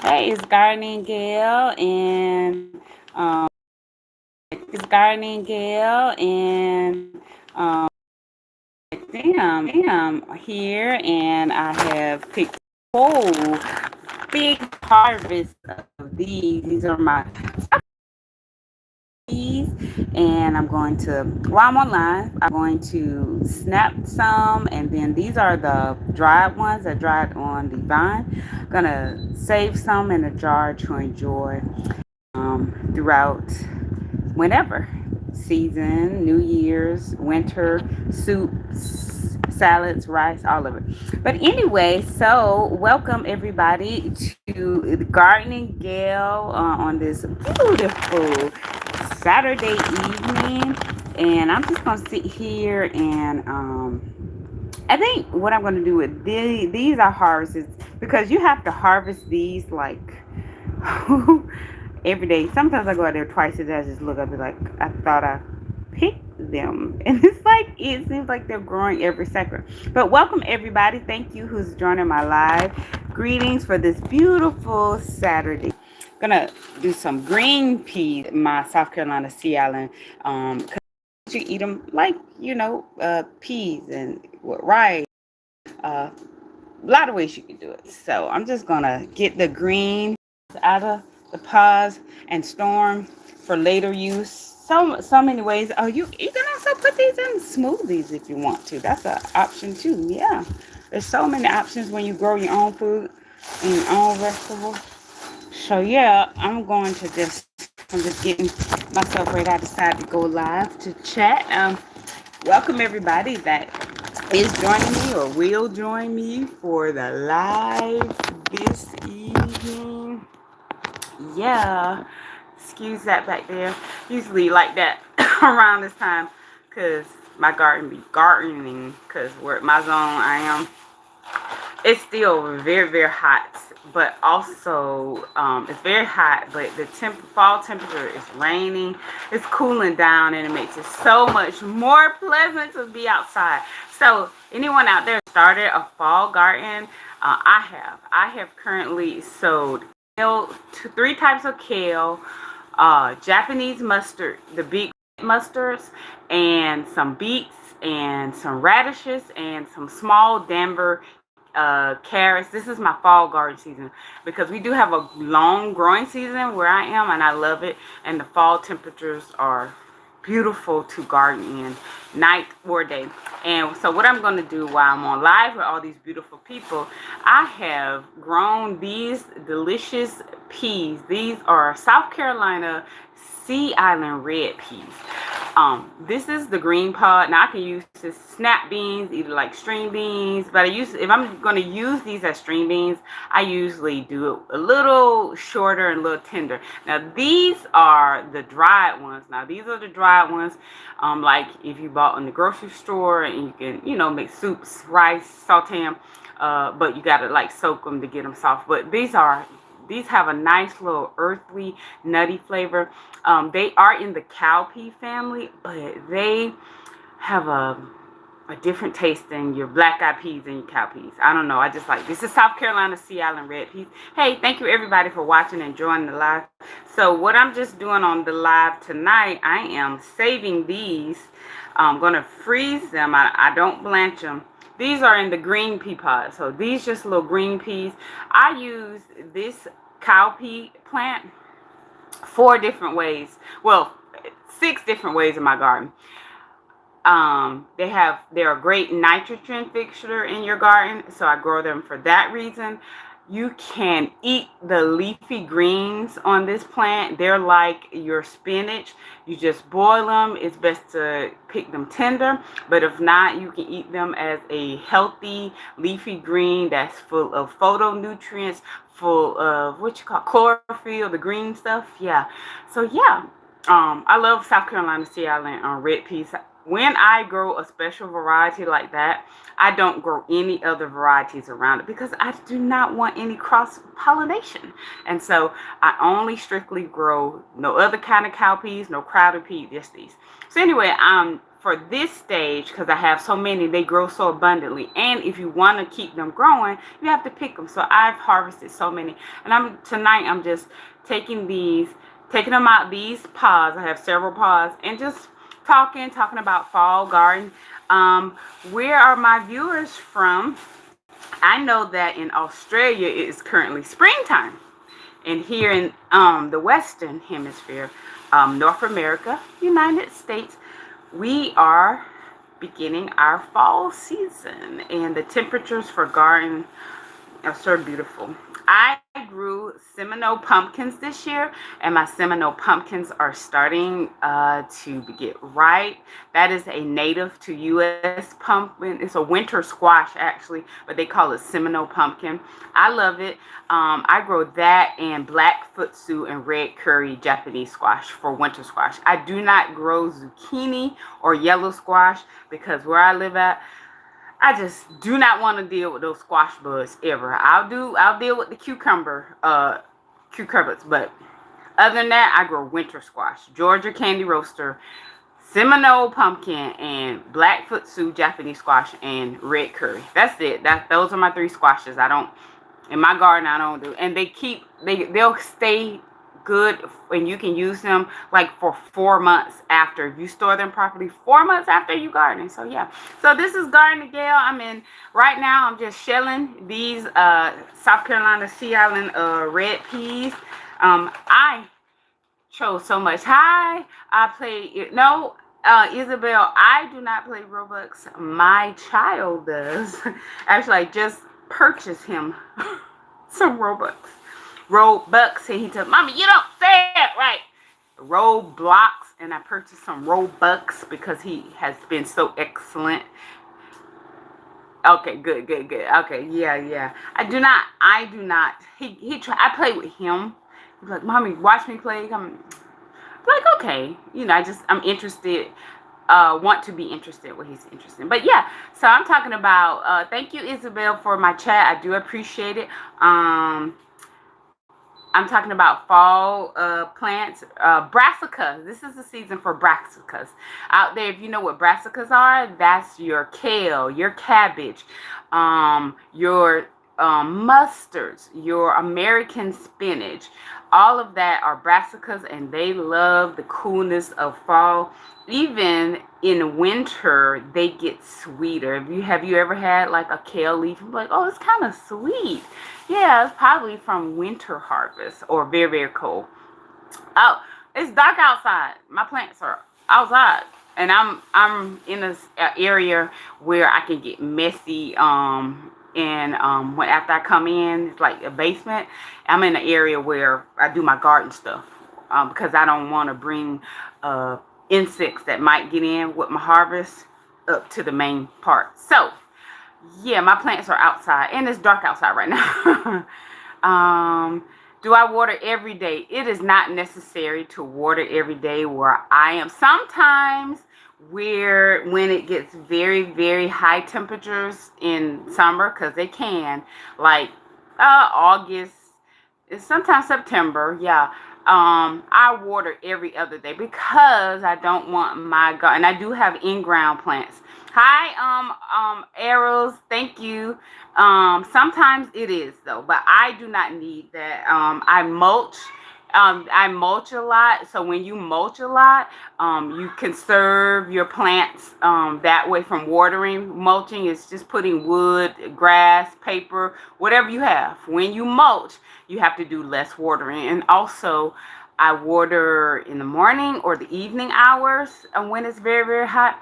Hey, it's Gardening Gail, and it's Gardening Gail, and I am here, and I have picked a whole big harvest of these. These are my peas, and I'm going to, while I'm online, I'm going to snap some, and then these are the dried ones that dried on the vine. I'm gonna save some in a jar to enjoy throughout whenever season, New Year's, winter, soups, salads, rice, all of it. But anyway, so welcome everybody to the Gardening Gale on this beautiful Saturday evening. And I'm just going to sit here and I think what I'm going to do with these are harvests because you have to harvest these like every day. Sometimes I go out there twice a day. I just look up and like I thought I picked them, and it's like it seems like they're growing every second. But welcome everybody. Thank you who's joining my live. Greetings for this beautiful Saturday. Gonna do some green peas in my South Carolina Sea Island. 'Cause you eat them like peas and with rice. Uh, a lot of ways you can do it. So I'm just gonna get the green out of the pods and storm for later use. So many ways. Oh, you can also put these in smoothies if you want to. That's an option too. Yeah, there's so many options when you grow your own food and your own vegetables. So yeah, I'm just getting myself ready. I decided to go live to chat. Welcome everybody that is joining me or will join me for the live this evening. Yeah, excuse that back there. Usually like that around this time because my garden be gardening because where my zone I am, it's still very, very hot, but also it's very hot, but the fall temperature is raining, it's cooling down, and it makes it so much more pleasant to be outside. So anyone out there started a fall garden? I have currently sowed kale, three types of kale, Japanese mustard, the big mustards, and some beets and some radishes and some small Denver carrots. This is my fall garden season because we do have a long growing season where I am, and I love it. And the fall temperatures are beautiful to garden in, night or day. And so what I'm going to do while I'm on live with all these beautiful people, I have grown these delicious peas. These are South Carolina Sea Island red peas. This is the green pod. Now I can use this snap beans, either like string beans, but if I'm going to use these as string beans, I usually do it a little shorter and a little tender. Now these are the dried ones. Like if you bought in the grocery store, and you can, make soups, rice, saute them, but you got to like soak them to get them soft. But these have a nice little earthy, nutty flavor. They are in the cowpea family, but they have a different taste than your black eyed peas and your cowpeas. I don't know. I just like this is South Carolina Sea Island red peas. Hey, thank you everybody for watching and joining the live. So what I'm just doing on the live tonight, I am saving these. I'm gonna freeze them. I don't blanch them. These are in the green pea pods. So these just little green peas. I use this cowpea plant 6 different ways in my garden. They're a great nitrogen fixture in your garden, so I grow them for that reason. You can eat the leafy greens on this plant. They're like your spinach. You just boil them. It's best to pick them tender, but if not, you can eat them as a healthy leafy green that's full of phytonutrients, full of what you call chlorophyll, the green stuff. Yeah. So yeah, I love South Carolina Sea Island red peas. When I grow a special variety like that, I don't grow any other varieties around it because I do not want any cross pollination. And so I only strictly grow no other kind of cowpeas, no crowded peas, just these. So anyway, I'm for this stage, because I have so many, they grow so abundantly. And if you want to keep them growing, you have to pick them. So I've harvested so many. And tonight I'm just taking them out, these pods. I have several pods, and just talking about fall garden. Where are my viewers from? I know that in Australia it is currently springtime. And here in the Western Hemisphere, North America, United States, we are beginning our fall season. And the temperatures for garden are so beautiful. I grew Seminole pumpkins this year, and my Seminole pumpkins are starting to get ripe. That is a native to U.S. pumpkin. It's a winter squash, actually, but they call it Seminole pumpkin. I love it. I grow that and black futsu and red curry Japanese squash for winter squash. I do not grow zucchini or yellow squash because where I live at, I just do not want to deal with those squash bugs ever. I'll deal with the cucumbers, but other than that, I grow winter squash, Georgia candy roaster, Seminole pumpkin, and black futsu Japanese squash, and red curry. That's it. Those are my 3 squashes. In my garden, I don't do, and they'll stay good, and you can use them like for 4 months after, if you store them properly, 4 months after you garden. So yeah, so this is Garden Gail. Right now I'm just shelling these South Carolina Sea Island red peas. I chose so much. Hi, I play no Isabel, I do not play Robux. My child does. Actually, I just purchased him some Robux, and he told Mommy, you don't say it right. Roblox, and I purchased some Robux because he has been so excellent. Okay, good. Okay, yeah. I do not. I play with him. He's like, Mommy, watch me play. I'm like, okay, I'm interested. Want to be interested what he's interested in. But yeah, so I'm talking about thank you, Isabel, for my chat. I do appreciate it. I'm talking about fall plants, brassicas. This is the season for brassicas. Out there, if you know what brassicas are, that's your kale, your cabbage, your mustards, your American spinach. All of that are brassicas, and they love the coolness of fall. Even in winter, they get sweeter. Have you ever had like a kale leaf? You're like, oh, it's kind of sweet. Yeah, it's probably from winter harvest or very, very cold. Oh, it's dark outside. My plants are outside, and I'm in an area where I can get messy. When after I come in, it's like a basement. I'm in an area where I do my garden stuff because I don't want to bring insects that might get in with my harvest up to the main part. So yeah, my plants are outside, and it's dark outside right now. Do I water every day? It is not necessary to water every day where I am. Sometimes when it gets very, very high temperatures in summer, because they can, like August, sometimes September, yeah. I water every other day because I don't want my garden. And I do have in-ground plants. Hi, arrows. Thank you. Sometimes it is though, but I do not need that. I mulch. I mulch a lot. So when you mulch a lot, you conserve your plants that way from watering. Mulching is just putting wood, grass, paper, whatever you have. When you mulch, you have to do less watering. And also, I water in the morning or the evening hours when it's very, very hot.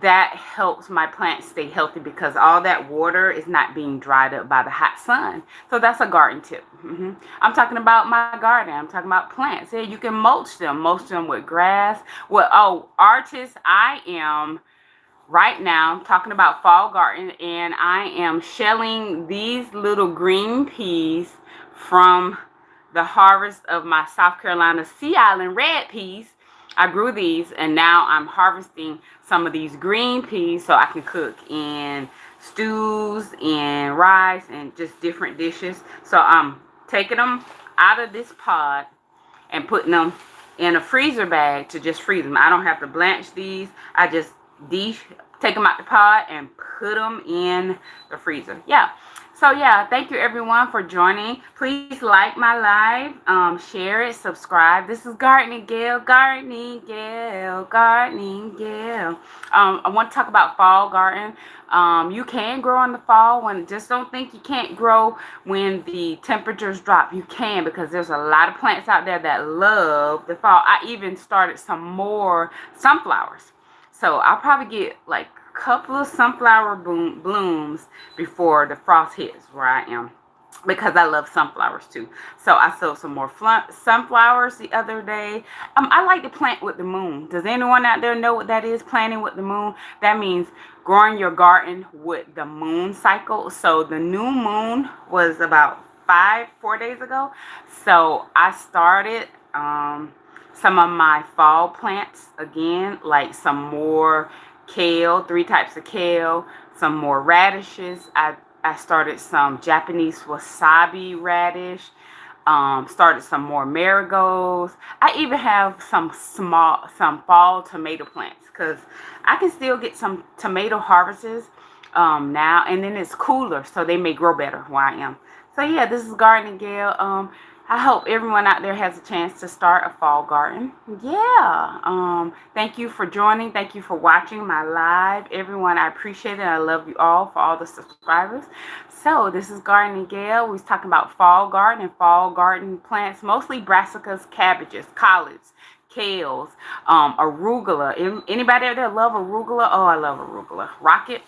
That helps my plants stay healthy because all that water is not being dried up by the hot sun. So that's a garden tip. I'm talking about my garden. I'm talking about plants. Yeah, you can mulch them with grass. Well, artist, I am right now talking about fall garden, and I am shelling these little green peas from the harvest of my South Carolina Sea Island red peas. I grew these, and now I'm harvesting some of these green peas so I can cook in stews and rice and just different dishes. So I'm taking them out of this pod and putting them in a freezer bag to just freeze them. I don't have to blanch these. I just take them out the pot and put them in the freezer. Yeah. So yeah, thank you everyone for joining. Please like my live, share it, subscribe. This is Gardening Gail, Gardening Gail, Gardening Gail. I want to talk about fall garden. You can grow in the fall. Just don't think you can't grow when the temperatures drop. You can, because there's a lot of plants out there that love the fall. I even started some more sunflowers. So I'll probably get like a couple of sunflower blooms before the frost hits where I am, because I love sunflowers too. So I sowed some more sunflowers the other day. I like to plant with the moon. Does anyone out there know what that is, planting with the moon? That means growing your garden with the moon cycle. So the new moon was about 4 days ago. So I started some of my fall plants again, like some more kale, 3 types of kale, some more radishes. I started some Japanese wasabi radish, started some more marigolds. I even have some fall tomato plants, because I can still get some tomato harvests now, and then it's cooler, so they may grow better where I am. So yeah, this is Gardening Gail. I hope everyone out there has a chance to start a fall garden. Yeah. Thank you for joining. Thank you for watching my live. Everyone, I appreciate it. I love you all, for all the subscribers. So this is Gardening Gail. We was talking about fall garden and fall garden plants, mostly brassicas, cabbages, collards, kales, arugula. Anybody out there love arugula? Oh, I love arugula. Rocket.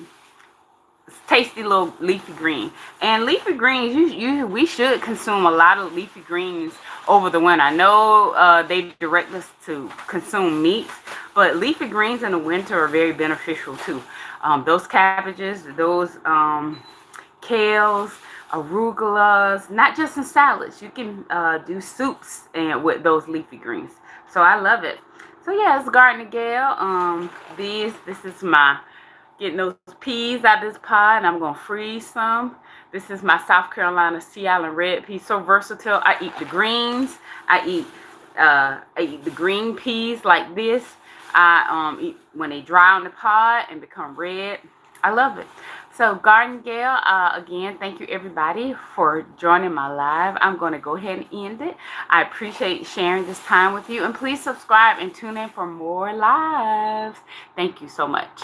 Tasty little leafy green. And leafy greens, we should consume a lot of leafy greens over the winter. I know they direct us to consume meats, but leafy greens in the winter are very beneficial too. Those cabbages, those kales, arugulas, not just in salads. You can do soups and with those leafy greens. So I love it. So yeah, it's Gardening Gail. This is my getting those peas out of this pot, and I'm going to freeze some. This is my South Carolina Sea Island red pea. So versatile. I eat the greens. I eat the green peas like this. I eat when they dry on the pot and become red. I love it. So Gardening Gail, again, thank you everybody for joining my live. I'm going to go ahead and end it. I appreciate sharing this time with you, and please subscribe and tune in for more lives. Thank you so much.